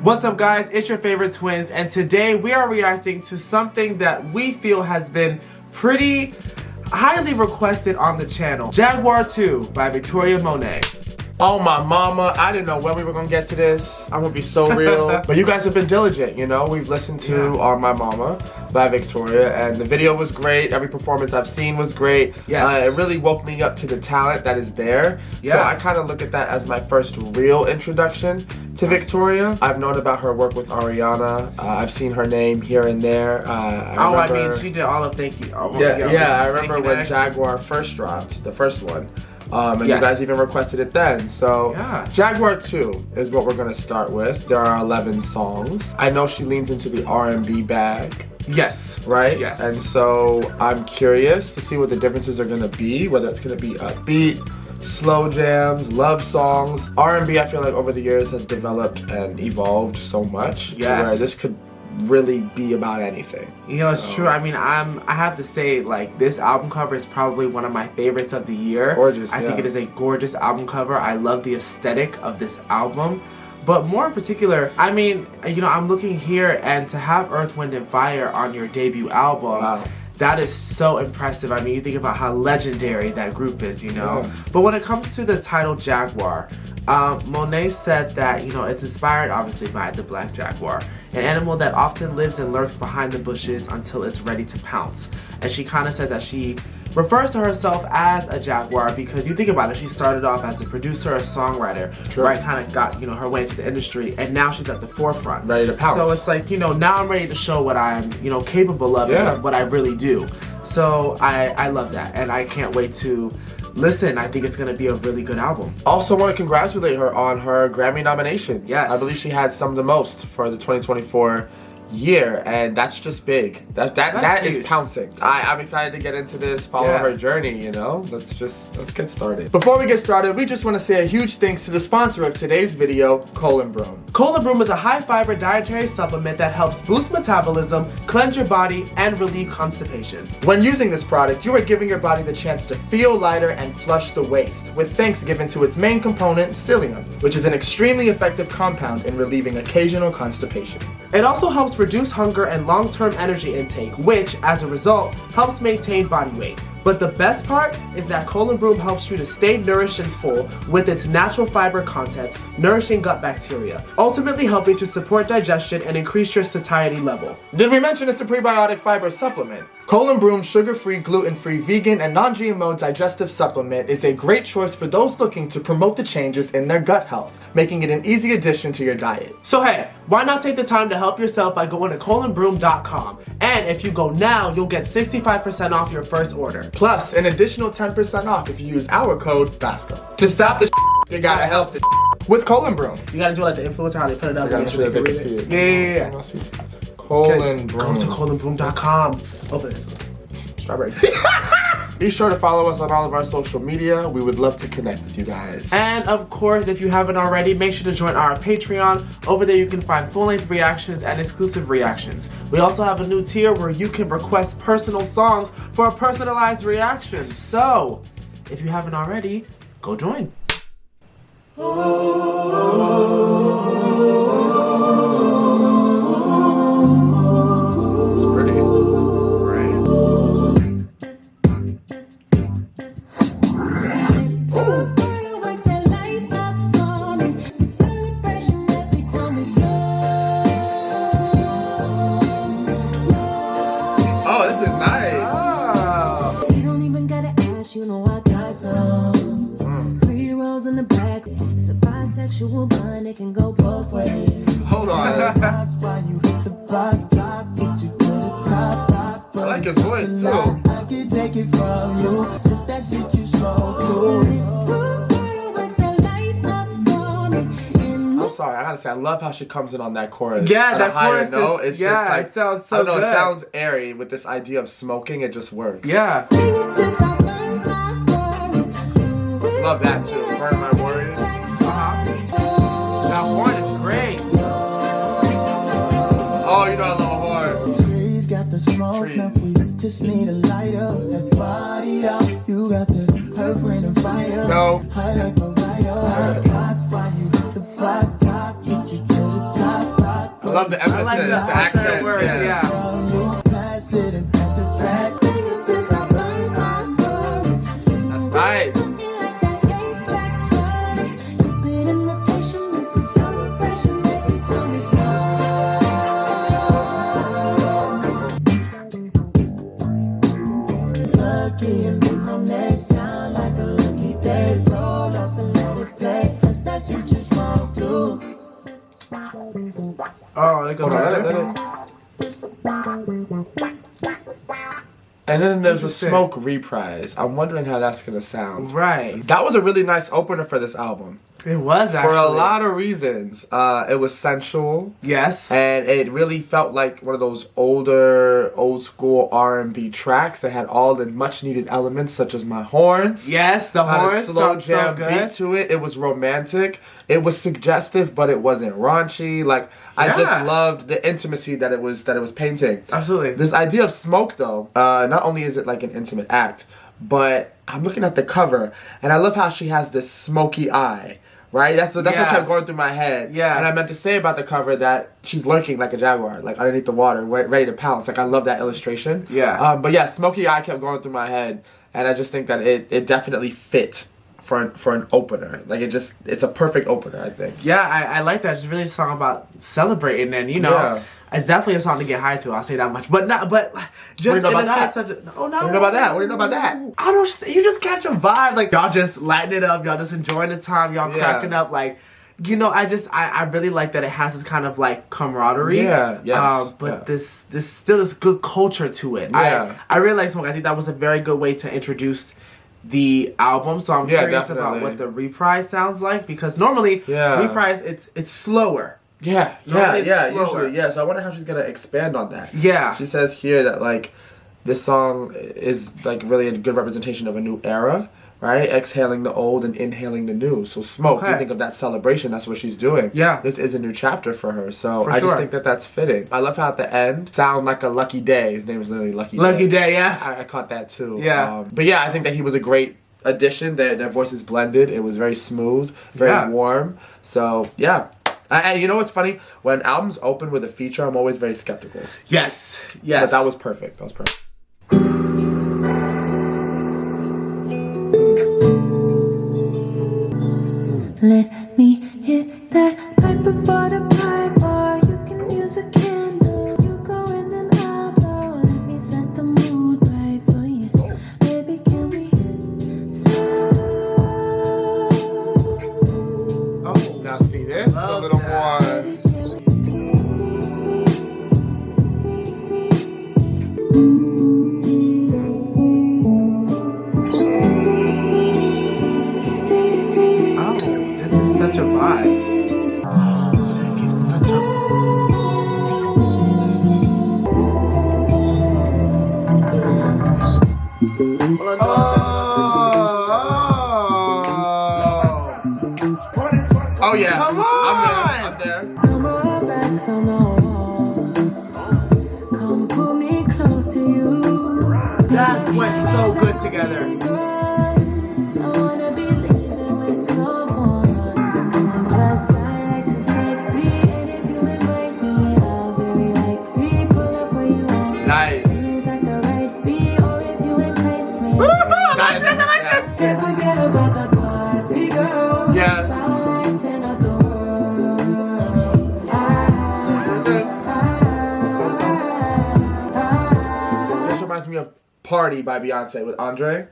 What's up guys, it's your favorite twins, and today we are reacting to something that we feel has been pretty highly requested on the channel. Jaguar 2 by Victoria Monét. Oh my mama, I didn't know when we were gonna get to this. I'm gonna be so real. But you guys have been diligent, you know? We've listened to On My Mama by Victoria, and the video was great. Every performance I've seen was great. Yes. It really woke me up to the talent that is there. Yeah. So I kind of look at that as my first real introduction to Victoria. I've known about her work with Ariana. I've seen her name here and there. I mean, she did all of Thank You. Oh, I remember when Jaguar first dropped, the first one. And you guys even requested it then. So Jaguar 2 is what we're gonna start with. There are 11 songs. I know she leans into the R&B bag. Yes. Right? Yes. And so I'm curious to see what the differences are gonna be, whether it's gonna be upbeat, slow jams, love songs. R&B, I feel like over the years has developed and evolved so much to where this could really be about anything. You know, it's true. I mean, I have to say, like, this album cover is probably one of my favorites of the year. It's gorgeous. I think it is a gorgeous album cover. I love the aesthetic of this album. But more in particular, I mean, you know, I'm looking here, and to have Earth, Wind & Fire on your debut album, that is so impressive. I mean, you think about how legendary that group is, you know? But when it comes to the title Jaguar, Monét said that, you know, it's inspired obviously by the black jaguar, an animal that often lives and lurks behind the bushes until it's ready to pounce. And she kind of said that she refers to herself as a jaguar because you think about it, she started off as a producer, a songwriter, right? Kind of got, you know, her way into the industry, and now she's at the forefront. Ready to pounce. So it's like, you know, now I'm ready to show what I'm, you know, capable of and what I really do. So I love that, and I can't wait to listen. I think it's going to be a really good album. Also want to congratulate her on her Grammy nominations. Yes. I believe she had some of the most for the 2024 year, and that's just big. That is pouncing. I'm excited to get into this, follow her journey, you know? Let's get started. Before we get started, we just want to say a huge thanks to the sponsor of today's video, Colon Broom. Colon Broom is a high-fiber dietary supplement that helps boost metabolism, cleanse your body, and relieve constipation. When using this product, you are giving your body the chance to feel lighter and flush the waste, with thanks given to its main component, psyllium, which is an extremely effective compound in relieving occasional constipation. It also helps reduce hunger and long-term energy intake, which, as a result, helps maintain body weight. But the best part is that Colon Broom helps you to stay nourished and full with its natural fiber content, nourishing gut bacteria, ultimately helping to support digestion and increase your satiety level. Did we mention it's a prebiotic fiber supplement? Colon Broom's sugar-free, gluten-free, vegan, and non-GMO digestive supplement is a great choice for those looking to promote the changes in their gut health, making it an easy addition to your diet. So hey, why not take the time to help yourself by going to colonbroom.com? And if you go now, you'll get 65% off your first order. Plus, an additional 10% off if you use our code Bascome. To stop the you gotta help the with Colon Broom. You gotta do like the influencer, how they put it up. I gotta make sure that they can see it. Yeah. Colon Broom. Go to colonbroom.com. Open it. Strawberry. Be sure to follow us on all of our social media. We would love to connect with you guys. And of course, if you haven't already, make sure to join our Patreon. Over there you can find full-length reactions and exclusive reactions. We also have a new tier where you can request personal songs for a personalized reaction. So, if you haven't already, go join. It can go both ways. Hold on. I like his voice too. I can take it from you. If that shit you slow I'm sorry, I gotta say, I love how she comes in on that chorus. Yeah, that chorus note. is, it's just like, it sounds so I don't know, good. it sounds airy with this idea of smoking. It just works. Yeah. Love that too. Burn My Warriors. That horn is great. Oh, you know I love a horn. Trees got the smoke, now we just need a lighter. That body out, you got the her friend and fire. No. I like a riot. That's why you hit the box top, get you to the top. the accents, words, yeah. That's nice. Oh, it goes And then there's a Smoke reprise. I'm wondering how that's gonna sound. Right. That was a really nice opener for this album. It was actually. For a lot of reasons. It was sensual. Yes. And it really felt like one of those older, old school R&B tracks that had all the much needed elements such as my horns. Yes, the had horns a slow sound so jam good. beat to it. It was romantic. It was suggestive, but it wasn't raunchy. Like I just loved the intimacy that it was painting. Absolutely. This idea of Smoke though, not only is it like an intimate act, but I'm looking at the cover and I love how she has this smoky eye. Right? That's what kept going through my head. Yeah. And I meant to say about the cover that she's lurking like a jaguar, like underneath the water, ready to pounce. Like I love that illustration. Yeah. But yeah, smoky eye kept going through my head, and I just think that it definitely fit for an opener. Like it's a perfect opener, I think. Yeah, I like that. It's really a song about celebrating, and it's definitely a song to get high to. I'll say that much. But just what do you know about that? such a no. What do you know about that? What do you know about that? I don't know. You just catch a vibe. Like y'all just lighting it up. Y'all just enjoying the time. Y'all cracking up. Like. I really like that it has this kind of like camaraderie. Yeah, yes. But this still this good culture to it. Yeah. I really like Smoke. I think that was a very good way to introduce the album. So I'm curious about what the reprise sounds like, because normally reprise it's slower. Yeah, usually, yeah. So I wonder how she's gonna expand on that. Yeah. She says here that like this song is like really a good representation of a new era. Right? Exhaling the old and inhaling the new. So Smoke, you think of that celebration, that's what she's doing. Yeah. This is a new chapter for her. So I just think that that's fitting. I love how at the end, sound like a Lucky Day. His name is literally Lucky Day. Lucky Day, yeah. I caught that too. Yeah. But yeah, I think that he was a great addition. Their voices blended. It was very smooth, very warm. So yeah. And you know what's funny? When albums open with a feature, I'm always very skeptical. Yes. But that was perfect. That was perfect. Let me hit that pipe before the pipe, or you can use a candle. You go and then I'll go. Let me set the mood right for you. Baby, can we start? Oh, now see this? A little more. Such a vibe. Oh yeah. Come on. I'm there. No more backs on the wall. Come pull me close to you. That went so good together. I wanna be living with someone. Plus I like to sexy, and if you invite me, I'll very likely pull up where you are. Nice. You got the right beat, or if you entice me. Nice. Can't forget about the party, girl. Yes. Lighten up the world. This reminds me of Party by Beyonce with Andre.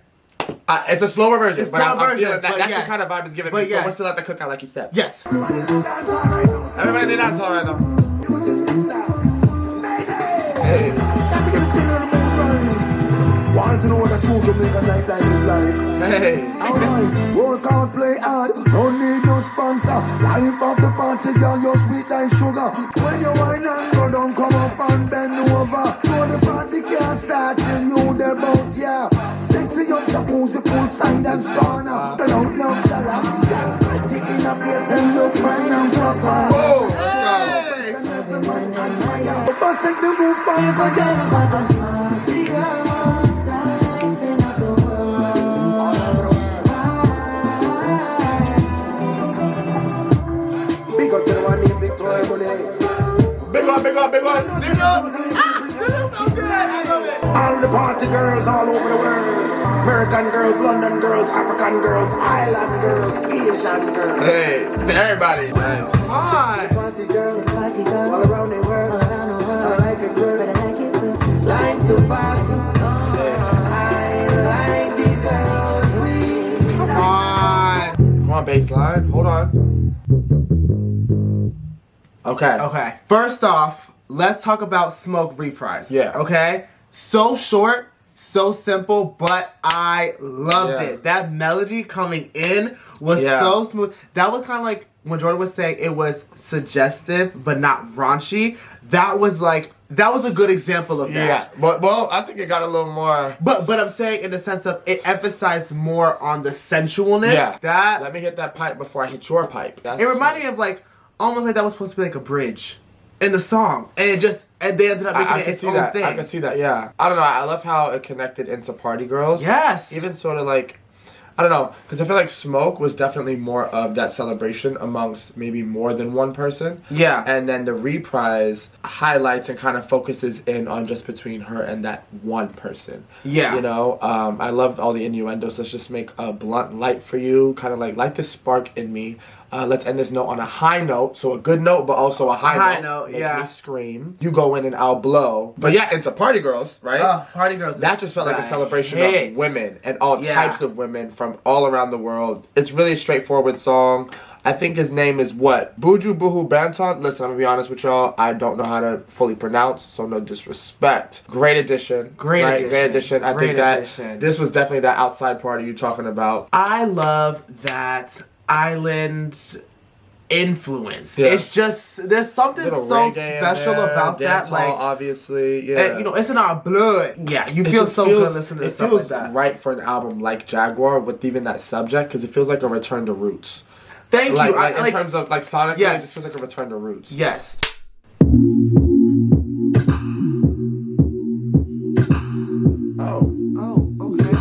It's a slower version, It's but I'm slower feeling version, that. but That's yes. the kind of vibe it's giving But me. So yes. we're still at the cookout, like you said. Yes. Everybody need dance all right now. Hey. Want to know what a true to make a night like this like? Hey. Alright, work out, play hard, don't need no sponsor. Life of the party, girl, you're sweet like sugar. When you wine and go down, come up and bend over. So the party can't start till you the boat, yeah. Sexy up the pussy, poolside and sauna. They don't know the love. Taking a place, then look fine and proper. Oh, let's Bust it, the move, fire, forget about the party, girl. Lighten up the world. Big up to the one named Victoria Monét. Big one, big one, big one. Big one. So good. I love it. All the party girls all over the world. American girls, London girls, African girls, Island girls, Asian girls. Hey, to everybody. Nice. Come on. Party girls, all around the world. I like it good. Line to party. I like the girls. Come on, baseline. Hold on. Okay. Okay. First off, let's talk about Smoke Reprise. Yeah. Okay? So short, so simple, but I loved Yeah. it. That melody coming in was Yeah. so smooth. That was kind of like when Jordan was saying it was suggestive, but not raunchy. That was a good example of that. Yeah. But, well, I think it got a little more. But I'm saying in the sense of it emphasized more on the sensualness. Yeah. Let me hit that pipe before I hit your pipe. It reminded me of like, almost like that was supposed to be like a bridge in the song. And they ended up making it its own thing. I can see that, yeah. I don't know, I love how it connected into Party Girls. Yes. Even sort of like, I don't know, because I feel like Smoke was definitely more of that celebration amongst maybe more than one person. Yeah. And then the Reprise highlights and kind of focuses in on just between her and that one person. Yeah. You know, I loved all the innuendos. Let's just make a blunt light for you, kind of like light this spark in me. Let's end this note on a high note, so a good note, but also a high note. Yeah. Make me scream. You go in and I'll blow. But yeah, into Party Girls, right? Party Girls. That just felt like a celebration hit. of women and all types of women from all around the world. It's really a straightforward song. I think his name is what? Buju Buhu Banton? Listen, I'm gonna be honest with y'all. I don't know how to fully pronounce, so no disrespect. Great addition. Great addition. I think that this was definitely that outside party you're talking about. I love that island influence. Yeah. It's just, there's something so special about that. Like, obviously, yeah. you know, it's in our blood. Yeah, you feel so good listening to stuff like that. It feels right for an album like Jaguar with even that subject, because it feels like a return to roots. Thank you. In terms of like sonically, it just feels like a return to roots. Yes. Oh, okay.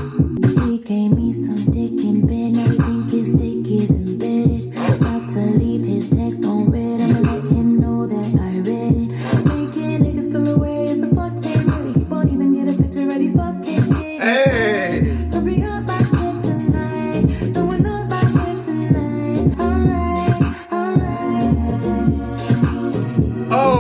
He gave me some dick in bed, now he think his dick is embedded. About to leave his text on red, I'ma let him know that I read it. Making niggas feel away, it's a forte, but he won't even get a picture of these fucking kids. hey! Hurry up, I said tonight, throwing up out here tonight. Alright. Oh,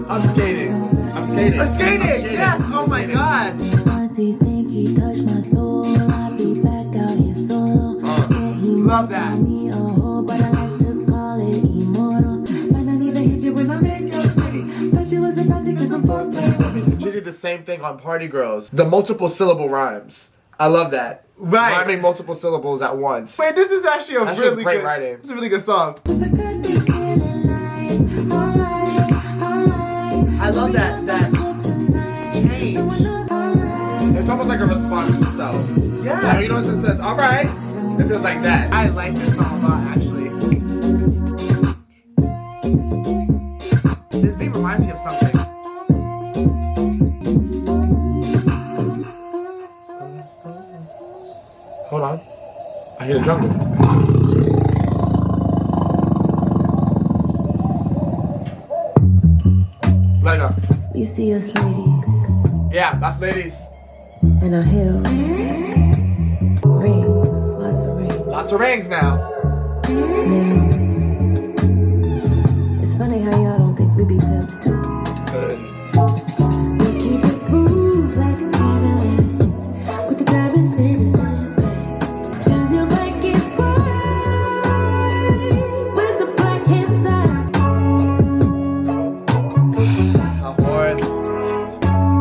I'm skating. I'm skating. Yes. Oh my God. Once he think he touched my soul, I'll be back out here solo. Yeah, he Love that. me a hoe, but I like to call it immortal. Might not even hit you when I'm in your city. But you was about to get some foreplay with me. She did the same thing on Party Girls. The multiple syllable rhymes. I love that. Right. Rhyming multiple syllables at once. Wait, this is actually That's really just great good writing. It's a really good song. I love that change. It's almost like a response to self. Yeah. Like, you know when it says, alright, it feels like that. I like this song a lot, actually. This beat reminds me of something. Hold on. I hear the jungle. Let it go. You see us ladies Yeah, that's ladies. in our heels. Rings, lots of rings. Lots of rings now. Nails. It's funny how y'all don't think we be pimps too. We keep it smooth like a Cadillac. With the diamonds in the back. And you might get fried with the black inside.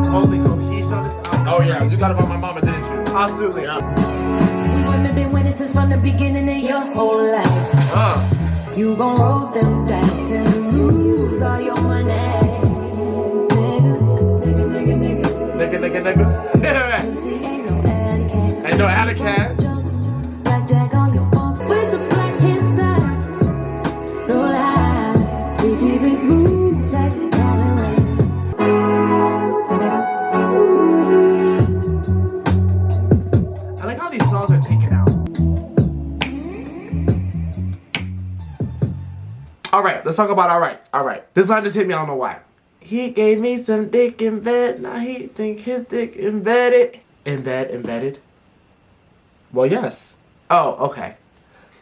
Holy cohesion on this album. Oh yeah, you thought about my mama, didn't you? Absolutely. We wouldn't have been winning since from the beginning of your whole life. You gon' roll them dice and lose all your money. Nigga. See, ain't no alley cat. Ain't no alley cat. Blackjack on your bump with the black inside. No lie, we keep it smooth like a Cadillac. I like how these songs are taken out. Alright, let's talk about Alright. Alright. This line just hit me, I don't know why. He gave me some dick in bed. Now he think his dick embedded. Embedded? Well, yes. Oh, okay.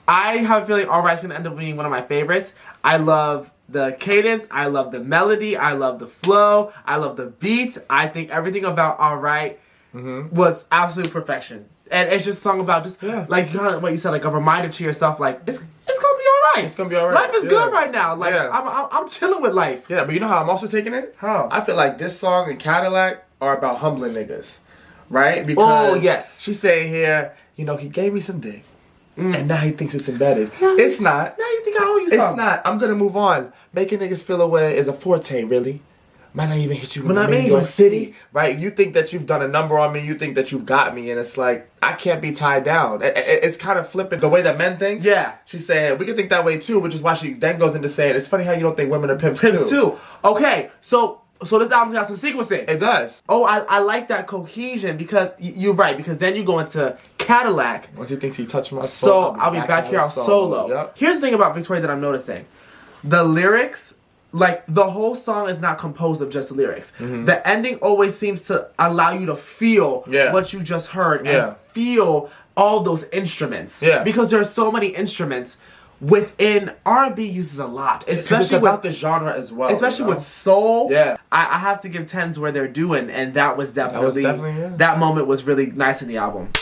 I have a feeling Alright's gonna end up being one of my favorites. I love the cadence. I love the melody. I love the flow. I love the beats. I think everything about Alright was absolute perfection. And it's just a song about just like kind of what you said, like a reminder to yourself, like it's gonna be alright. It's gonna be alright. Life is good right now. Like I'm chilling with life. Yeah, but you know how I'm also taking it? How? I feel like this song and Cadillac are about humbling niggas, right? Because she's saying here, you know, he gave me some dick, and now he thinks it's embedded. It's not. Now you think I owe you something. It's not. I'm gonna move on. Making niggas feel away is a forte, really. Might not even hit you when I'm in your city. Right? You think that you've done a number on me. You think that you've got me. And it's like, I can't be tied down. It's kind of flippant. The way that men think. Yeah. She's saying, we can think that way too, which is why she then goes into saying, it's funny how you don't think women are pimps too. Okay. So this album's got some sequencing. It does. Oh, I like that cohesion because you're right. Because then you go into Cadillac. Once he thinks he touched my soul. So I'll be back here on solo. Yep. Here's the thing about Victoria that I'm noticing. The lyrics, like the whole song is not composed of just lyrics. The ending always seems to allow you to feel what you just heard and feel all those instruments. Yeah. Because there are so many instruments within R&B uses a lot, especially it's about the genre as well. Especially with soul. Yeah. I have to give 10s where they're doing, and that was definitely that moment was really nice in the album.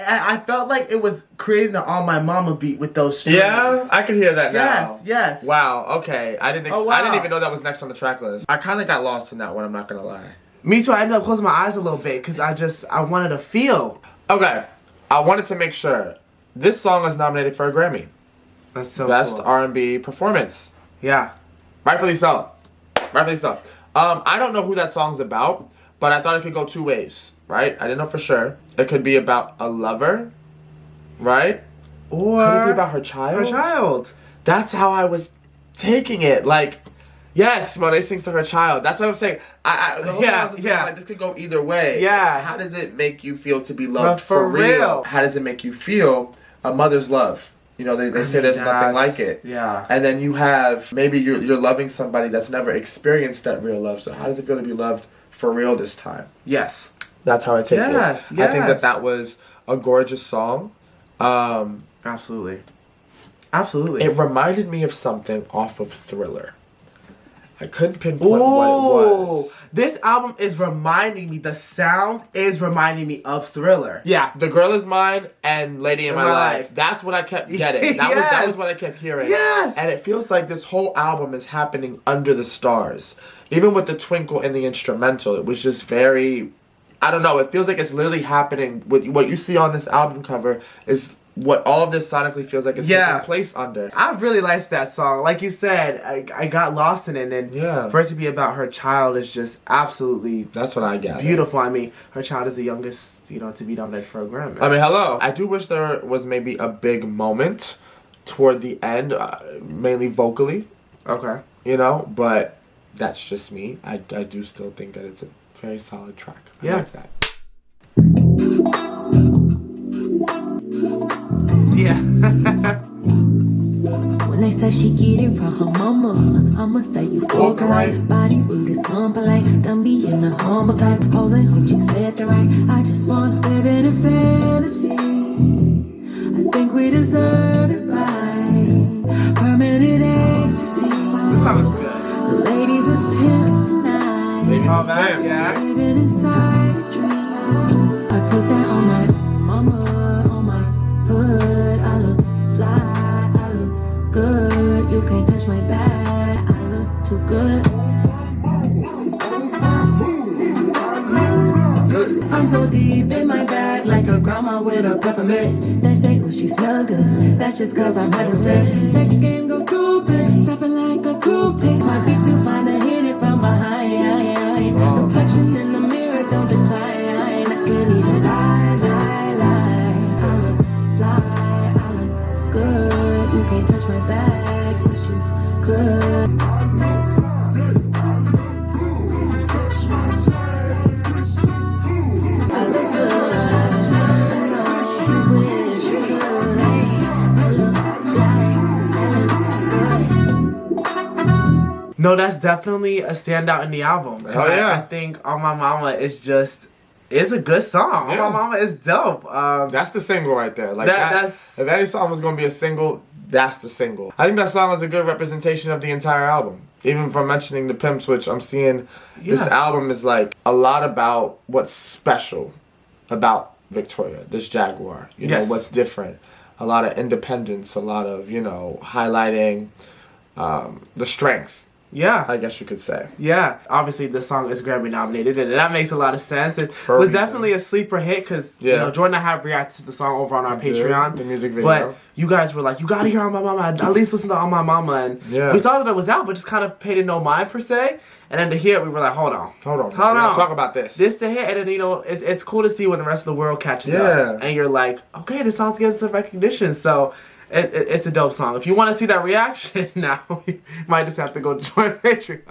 I felt like it was creating an All My Mama beat with those strings. Yeah, I can hear that now. Yes. Wow. Okay. I didn't even know that was next on the track list. I kind of got lost in that one. I'm not gonna lie. Me too. I ended up closing my eyes a little bit because I wanted to feel. Okay. I wanted to make sure this song was nominated for a Grammy. That's so Best cool. R&B performance. Yeah. Rightfully so. Rightfully so. I don't know who that song's about, but I thought it could go two ways. Right? I didn't know for sure. It could be about a lover, right? Or could it be about her child? Her child. That's how I was taking it. Like, yes, Monét sings to her child. That's what I'm saying. Like, this could go either way. Yeah. How does it make you feel to be loved for real? How does it make you feel a mother's love? You know, they say there's nothing like it. Yeah. And then you have, maybe you're loving somebody that's never experienced that real love. So how does it feel to be loved for real this time? Yes. That's how I take it. Yes. I think that was a gorgeous song. Absolutely. It reminded me of something off of Thriller. I couldn't pinpoint what it was. This album is reminding me, the sound is reminding me of Thriller. Yeah, The Girl Is Mine and Lady in My Life. That's what I kept getting. That was what I kept hearing. Yes! And it feels like this whole album is happening under the stars. Even with the twinkle in the instrumental, it was just very, I don't know, it feels like it's literally happening. With what you see on this album cover is what all of this sonically feels like it's taking place under. I really liked that song. Like you said, I got lost in it, and for it to be about her child is just absolutely that's what I got. Beautiful. I mean, her child is the youngest, to be nominated for a Grammy. I mean, hello. I do wish there was maybe a big moment toward the end, mainly vocally. Okay. But that's just me. I do still think that it's a very solid track. I like that. Yeah. When they say she get it from her mama, I'ma say you fuck right. Body rude is unpolite. Don't be in a humble type. Hoes ain't hoochies left and right. I just wanna live in a fantasy. I think we deserve it right. Permanent ecstasy. This song is good. The ladies is pimps tonight. Ladies is pimps. Yeah. Living inside a dream. I put that on my mama, on my hood. I look fly, I look good. You can't touch my bag, I look too good. I'm so deep in my bag, like a grandma with a peppermint. They say, oh, she smell good. That's just cause I'm heaven sent. Second game goes stupid, stepping like a toothpick. Might be too fine to hit it from behind. No reflection in the mirror, don't decline. I can't even lie. I look fly, I look good. You can't touch my bag, wish you could. No, that's definitely a standout in the album. Oh yeah. I think On My Mama is a good song. On My Mama is dope. That's the single right there. Like that's if any song was gonna be a single, that's the single. I think that song is a good representation of the entire album. Even from mentioning the Pimps, which I'm seeing, this album is like a lot about what's special about Victoria, this Jaguar. You know, what's different. A lot of independence, a lot of, highlighting the strengths. Yeah. I guess you could say. Yeah. Obviously, the song is Grammy nominated, and that makes a lot of sense. It was definitely a sleeper hit because, Jordan and I have reacted to the song over on our Patreon. The music video. But you guys were like, you gotta hear On My Mama. At least listen to On My Mama. And we saw that it was out, but just kind of paid it no mind per se. And then to hear it, we were like, hold on. Talk about this. This to hit, and then, it's cool to see when the rest of the world catches up. And you're like, okay, this song's getting some recognition. So it's a dope song. If you want to see that reaction now, you might just have to go join Patreon.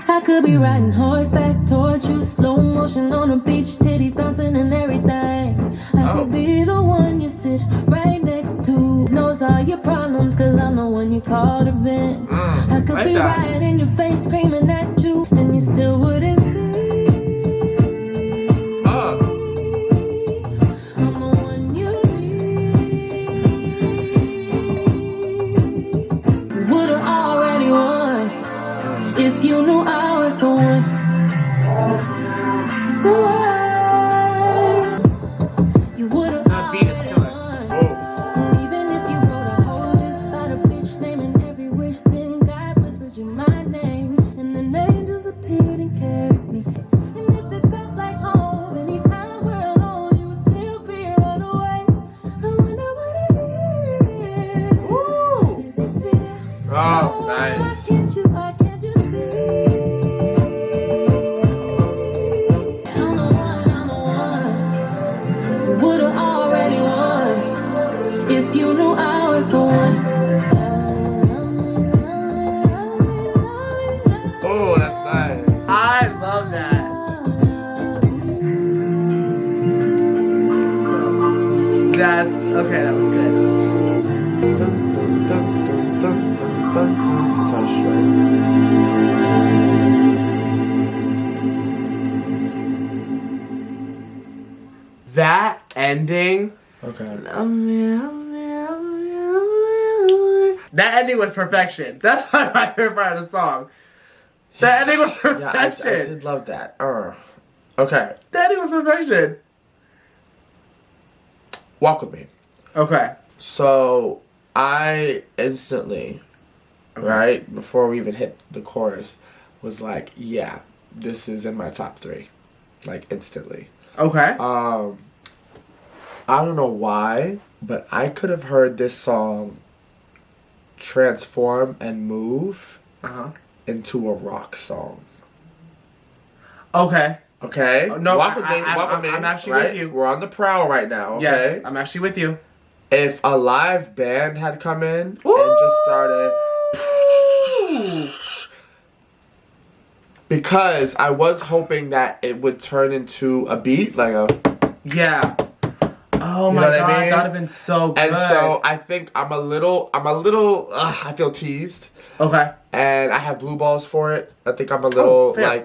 I could be riding horseback towards you, slow motion on the beach, titties bouncing and everything. I could be the one you sit right next to, knows all your problems, cause I'm the one you call to vent. I could be right in your face, screaming at you, and you still wouldn't see. I'm the one you need. You would've already won if you knew I was the one. You would've already won. Even if you wrote a whole list about a bitch naming every wish, then God whispered you my name, and then angels appeared and carried me. And if it felt like home, anytime we're alone, you would still be run away. I wonder what it is. Is it fear? Oh, nice. Why can't you see? I'm the one. You would've already won if you knew I was the one. Oh, that's nice. I love that. That was good. Dun, dun, dun, dun, dun, dun, dun, dun. Sometimes That ending. Okay. That ending was perfection. That's my favorite part of the song. That ending was perfection. Yeah, I did love that. Okay. That ending was perfection. Walk With Me. Okay. So, I instantly, right, before we even hit the chorus, was like, yeah, this is in my top 3. Like, instantly. Okay. I don't know why, but I could have heard this song transform and move into a rock song. Okay. Okay? No, Walk With Me. I'm actually right? with you. We're on the prowl right now, okay? Yes, I'm actually with you. If a live band had come in and just started... Because I was hoping that it would turn into a beat, like a... Yeah. Oh my God, that would have been so good. And so I think I'm a little, I feel teased. Okay. And I have blue balls for it. I think I'm a little, fair. I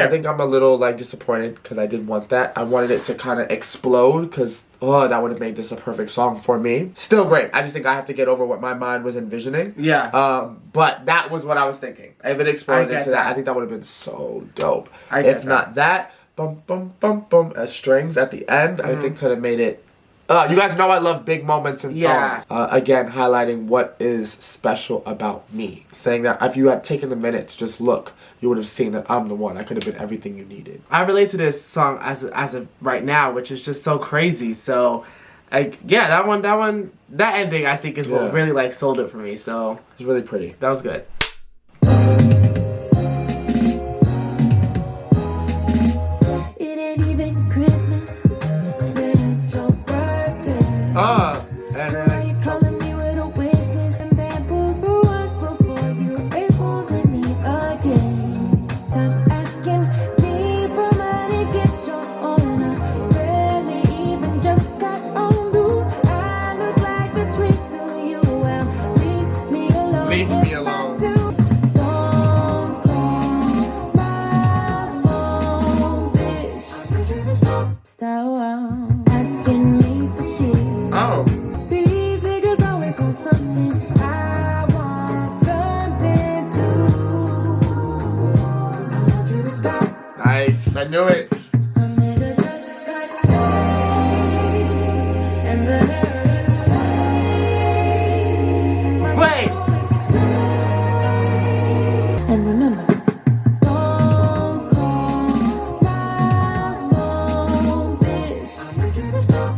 think I'm a little, disappointed because I did want that. I wanted it to kind of explode because, that would have made this a perfect song for me. Still great. I just think I have to get over what my mind was envisioning. Yeah. But that was what I was thinking. If it exploded into that, I think that would have been so dope. If not that, bum, bum, bum, bum, as strings at the end, I think could have made it. You guys know I love big moments in songs. Again, highlighting what is special about me. Saying that if you had taken the minute to just look, you would have seen that I'm the one. I could have been everything you needed. I relate to this song as of right now, which is just so crazy. So, that ending I think is what really sold it for me. So it's really pretty. That was good. It ain't even Christmas. And then you calling me with a wish list and bamboo for once before you faithful to me again. Stop asking me for money, get your own. I barely even just got on blue. I look like a treat to you. Well, leave me alone. Leave me alone. Don't call my phone, bitch. Stop asking me for shit. Oh. These niggas always want something. I want something too. Stop. Nice. I knew it. A nigga just got paid, and the hair is laid. Wait. And remember, don't call my phone, bitch. I need you to stop.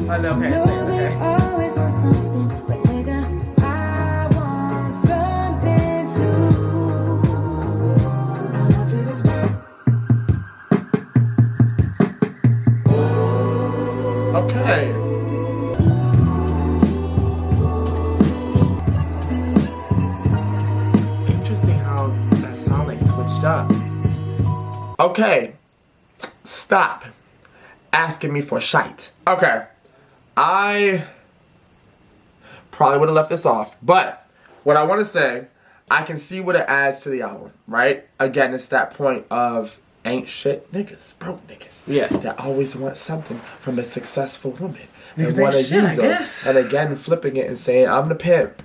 I know, okay, okay. Always want something, but nigga, I want something too. Okay. Interesting how that song switched up. Okay. Stop asking me for shite. Okay. I probably would have left this off, but what I want to say, I can see what it adds to the album, right? Again, it's that point of ain't shit niggas, broke niggas. Yeah. That always want something from a successful woman. Niggas And want to ain't shit, use I them. guess. And again, flipping it and saying, I'm the pimp,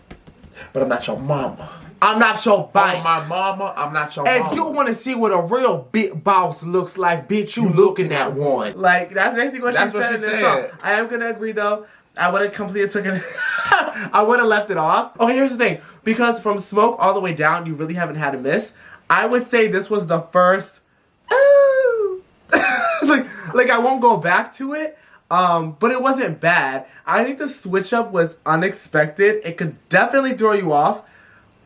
but I'm not your mama. I'm not your bite. I'm my mama, I'm not your If mama. you want to see what a real big boss looks like, bitch, you looking at one. Like, that's basically what she said in this song. I am going to agree, though. I would have completely taken it. I would have left it off. Oh, here's the thing. Because from Smoke all the way down, you really haven't had a miss. I would say this was the first... like, I won't go back to it. But it wasn't bad. I think the switch up was unexpected. It could definitely throw you off.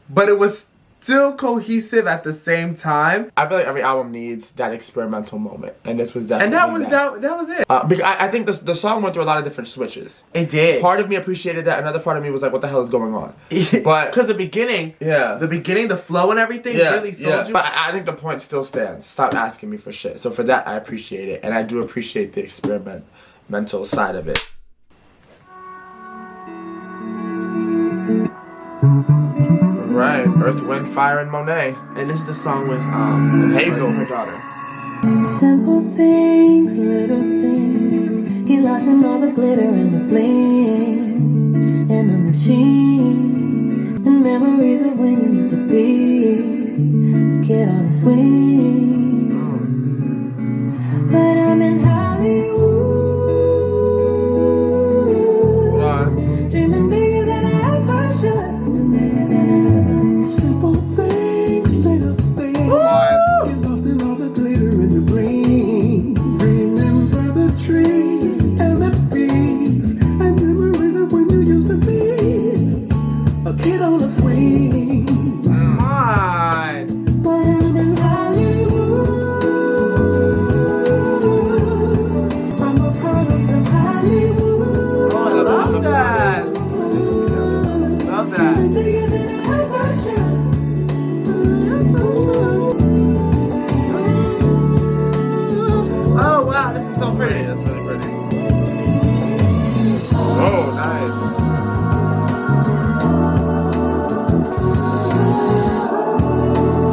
But it was still cohesive at the same time. I feel like every album needs that experimental moment, and this was definitely that was it. Because I think the song went through a lot of different switches. It did. Part of me appreciated that. Another part of me was like, "What the hell is going on?" But because the beginning, the flow and everything really sold you. But I think the point still stands. Stop asking me for shit. So for that, I appreciate it, and I do appreciate the experimental side of it. Right, Earth, Wind, Fire, and Monét. And this is the song with Hazel, her daughter. Simple things, little things, Get lost in all the glitter and the bling, and the machine, and memories of when you used to be. Get on the swing, but I'm in Hollywood, dreaming bigger than I ever should. Simple things, little things. Get lost in all the glitter and the bling. Remember the trees and the bees and memories of when you used to be a kid on a swing. Come on. But I'm in Hollywood. I'm a part of the Hollywood. Oh, I love that. Love that. Bigger than I ever should. Oh, wow, this is so pretty. That's really pretty. Oh, nice.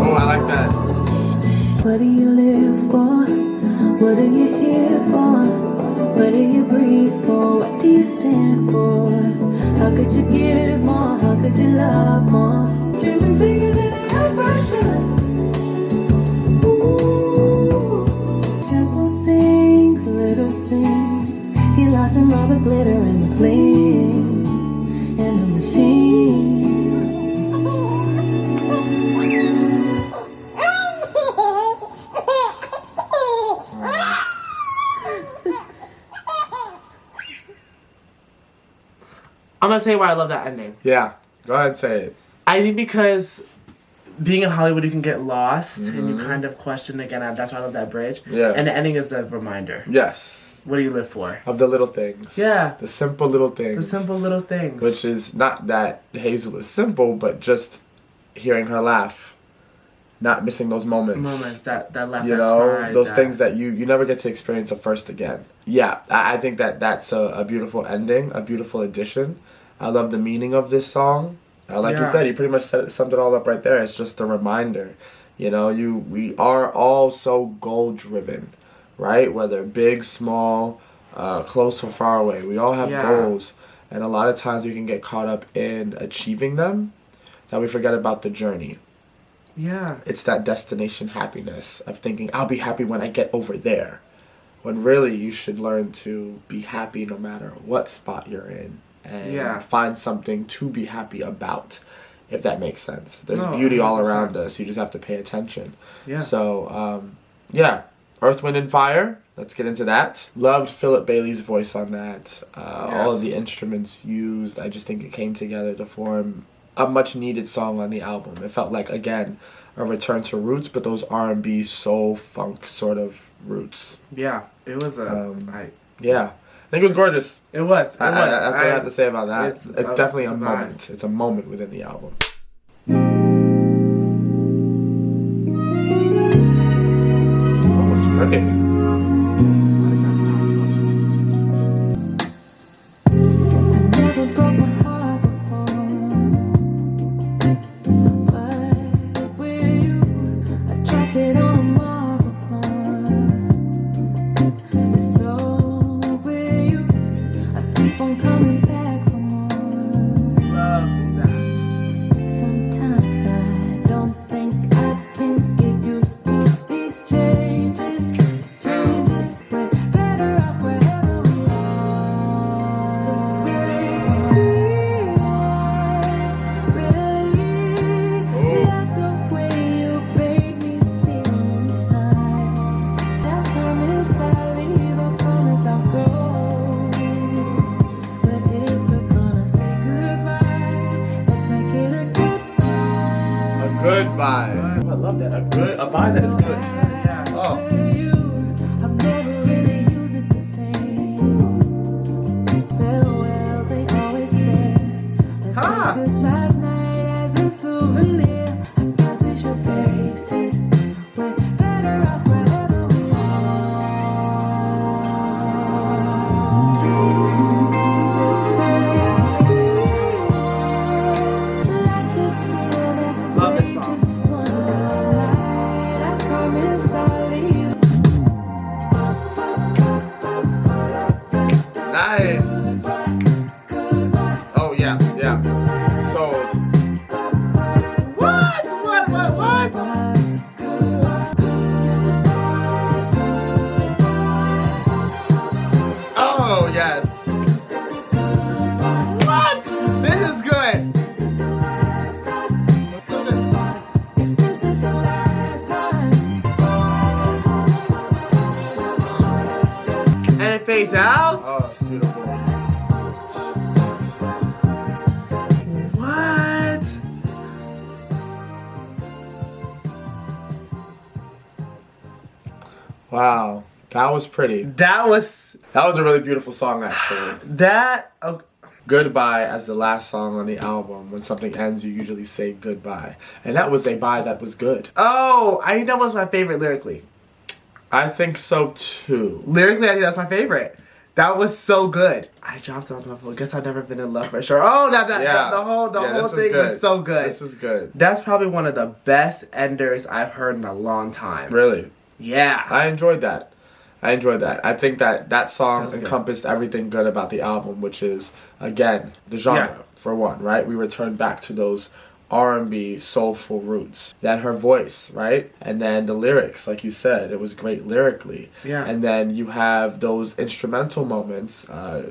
Oh, I like that. What do you live for? What are you here for? What do you breathe for? What do you stand for? How could you give more? How could you love more? Dreaming bigger than I ever should. Ooh. Simple things, little things. Get lost in all the glitter and the bling, and the machine. I'm gonna say why I love that ending. Yeah, go ahead and say it. I think because being in Hollywood, you can get lost and you kind of question again. That's why I love that bridge. Yeah. And the ending is the reminder. Yes. What do you live for? Of the little things. Yeah. The simple little things. The simple little things. Which is not that Hazel is simple, but just hearing her laugh. Not missing those moments. That left. You that know, pride, those that- things that you never get to experience at first again. Yeah, I think that's a beautiful ending, a beautiful addition. I love the meaning of this song. Like you Yeah. said, you pretty much summed it all up right there. It's just a reminder. You know, we are all so goal driven, right? Whether big, small, close or far away. We all have Yeah. goals. And a lot of times we can get caught up in achieving them that we forget about the journey. Yeah. It's that destination happiness of thinking, I'll be happy when I get over there. When really you should learn to be happy no matter what spot you're in. And Yeah. find something to be happy about, if that makes sense. There's No, beauty all 100%. around us. You just have to pay attention. Yeah. So, yeah. Earth, Wind, and Fire. Let's get into that. Loved Philip Bailey's voice on that. All of the instruments used. I just think it came together to form a much needed song on the album. It felt like, again, a return to roots, but those R&B, soul, funk sort of roots. Yeah. It was a. Yeah. I think it was gorgeous. It was. That's what I have to say about that. It's Definitely it's a a vibe. moment. It's a moment within the album. Oh, it's pretty. Why does that sound so? Never broke my heart before, but with you, I dropped it on a microphone. So with you, I keep on coming back for more. Love that. Sometimes I don't think I can get used to these changes. Fades Out. Oh, it's beautiful. What? Wow, that was pretty. That was a really beautiful song, actually. that. Okay. Goodbye as the last song on the album. When something ends, you usually say goodbye. And that was a bye that was good. Oh, I think that was my favorite lyrically. I think so too. Lyrically, I think that's my favorite. That was so good. I dropped it on my phone. Guess I've never been in love for sure. Oh, the whole thing was so good. This was good. That's probably one of the best enders I've heard in a long time. Really? Yeah. I enjoyed that. I think that song Good. encompassed everything good about the album, which is, again, the genre, for one, right? We returned back to those R&B soulful roots. Then her voice, right? And then the lyrics, like you said, it was great lyrically. Yeah. And then you have those instrumental moments,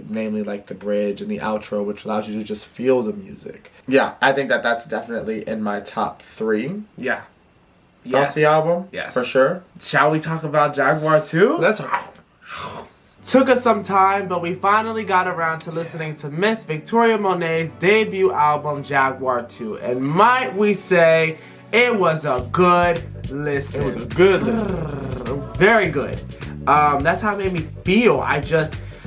namely like the bridge and the outro, which allows you to just feel the music. Yeah, I think that's definitely in my top 3. Yeah. Off the album, Yes. for sure. Shall we talk about Jaguar 2? Let's. Took us some time, but we finally got around to listening to Miss Victoria Monet's debut album, Jaguar 2. And might we say, it was a good listen. It was a good listen. Very good. That's how it made me feel.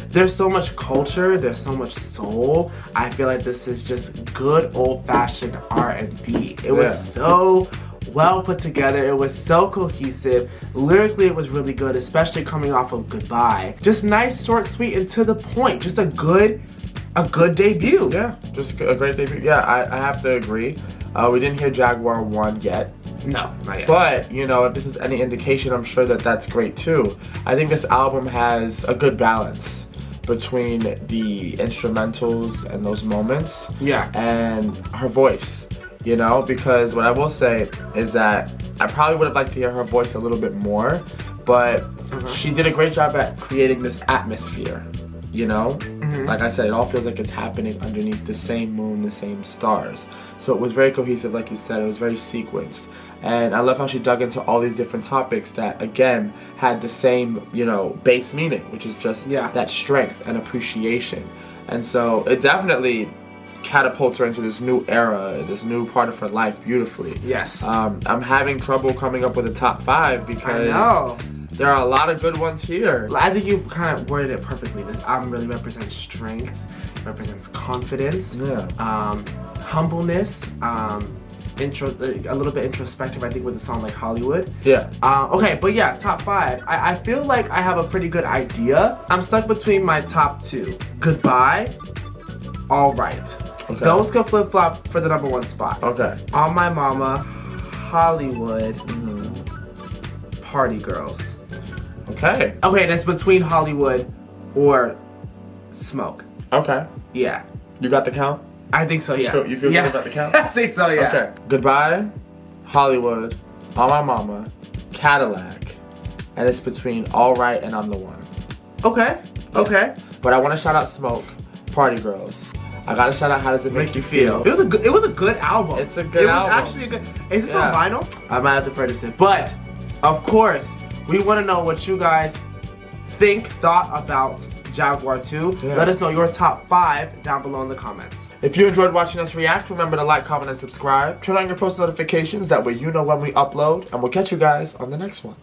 There's so much culture, there's so much soul. I feel like this is just good old-fashioned R&B. It was so well put together. It was so cohesive. Lyrically, it was really good, especially coming off of Goodbye. Just nice, short, sweet, and to the point. Just a good debut. Yeah, just a great debut. Yeah, I have to agree. We didn't hear Jaguar 1 yet. No, not yet. But, if this is any indication, I'm sure that's great too. I think this album has a good balance between the instrumentals and those moments. Yeah. And her voice. Because what I will say is that I probably would have liked to hear her voice a little bit more, but she did a great job at creating this atmosphere, Like I said, it all feels like it's happening underneath the same moon, the same stars. So it was very cohesive, like you said, it was very sequenced. And I love how she dug into all these different topics that, again, had the same, base meaning, which is just that strength and appreciation. And so it definitely catapults her into this new era, this new part of her life beautifully. Yes. I'm having trouble coming up with a top 5 because I know. There are a lot of good ones here. I think you kind of worded it perfectly. This album really represents strength, represents confidence, humbleness, a little bit introspective, I think, with a song like Hollywood. Yeah. Okay, but yeah, top 5. I feel like I have a pretty good idea. I'm stuck between my top 2. Goodbye, All Right. Okay. Those could flip-flop for the number 1 spot. Okay. On My Mama, Hollywood, Party Girls. Okay. Okay, that's between Hollywood or Smoke. Okay. Yeah. You got the count? I think so, yeah. You feel good about the count? I think so, yeah. Okay. Goodbye, Hollywood, On My Mama, Cadillac, and it's between All Right and I'm the One. Okay. Okay. But I want to shout out Smoke, Party Girls. I gotta shout out How Does It Make You Feel. It was a good album. It's a good album. It was actually a good. Is this on vinyl? I might have to purchase it. But of course, we want to know what you guys thought about Jaguar 2. Yeah. Let us know your top 5 down below in the comments. If you enjoyed watching us react, remember to like, comment, and subscribe. Turn on your post notifications, that way you know when we upload. And we'll catch you guys on the next one.